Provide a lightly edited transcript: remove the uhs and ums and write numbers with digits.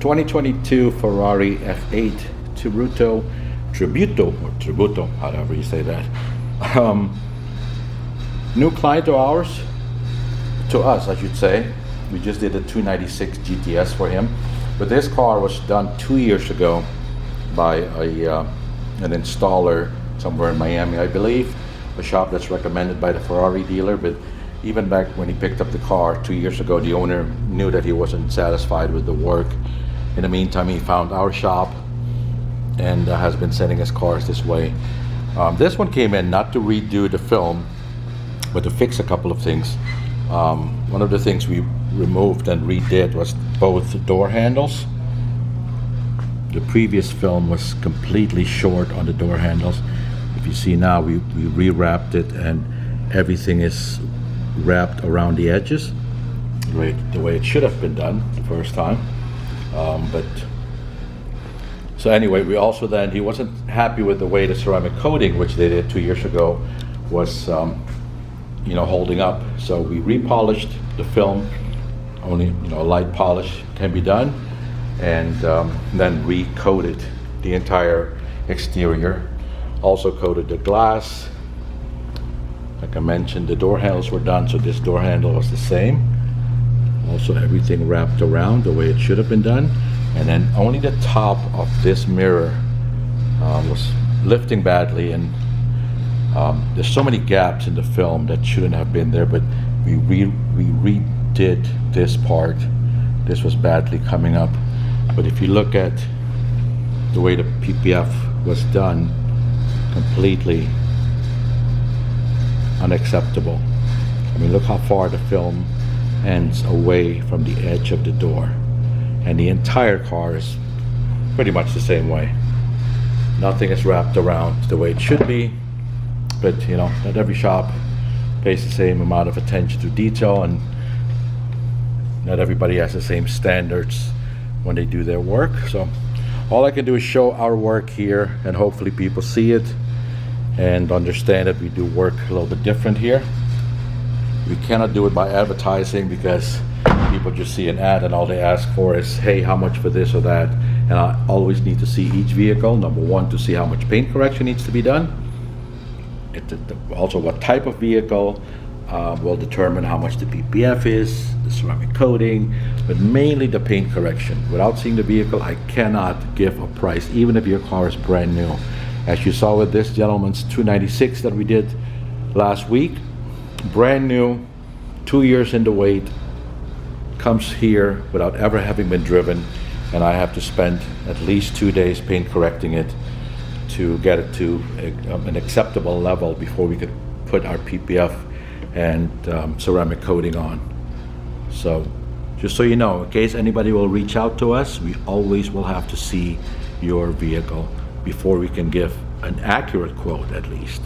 2022 Ferrari F8 Tributo, however you say that. New client to us, I should say. We just did a 296 GTS for him, but this car was done 2 years ago by an installer somewhere in Miami, I believe, a shop that's recommended by the Ferrari dealer. But even back when he picked up the car 2 years ago, the owner knew that he wasn't satisfied with the work. In the meantime, he found our shop and has been sending his cars this way. This one came in not to redo the film, but to fix a couple of things. One of the things we removed and redid was both door handles. The previous film was completely short on the door handles. If you see now, we rewrapped it and everything is wrapped around the edges the way it should have been done the first time. So anyway, we also then, he wasn't happy with the way the ceramic coating, which they did 2 years ago, was holding up. So we repolished the film. Only a light polish can be done, and then recoated the entire exterior. Also coated the glass. Like I mentioned, the door handles were done, so this door handle was the same. Also everything wrapped around the way it should have been done. And then only the top of this mirror was lifting badly, and there's so many gaps in the film that shouldn't have been there, but we redid this part. This was badly coming up. But if you look at the way the PPF was done, completely unacceptable. I mean, look how far the film ends away from the edge of the door, and the entire car is pretty much the same way. Nothing is wrapped around the way it should be, but not every shop pays the same amount of attention to detail, and not everybody has the same standards when they do their work. So all I can do is show our work here, and hopefully people see it and understand that we do work a little bit different here. We cannot do it by advertising, because people just see an ad and all they ask for is, hey, how much for this or that? And I always need to see each vehicle. Number one, to see how much paint correction needs to be done. Also what type of vehicle will determine how much the PPF is, the ceramic coating, but mainly the paint correction. Without seeing the vehicle, I cannot give a price, even if your car is brand new. As you saw with this gentleman's 296 that we did last week, brand new, 2 years in the wait, comes here without ever having been driven, and I have to spend at least 2 days paint correcting it to get it to an acceptable level before we could put our PPF and ceramic coating on. So just so you know, in case anybody will reach out to us, we always will have to see your vehicle before we can give an accurate quote, at least.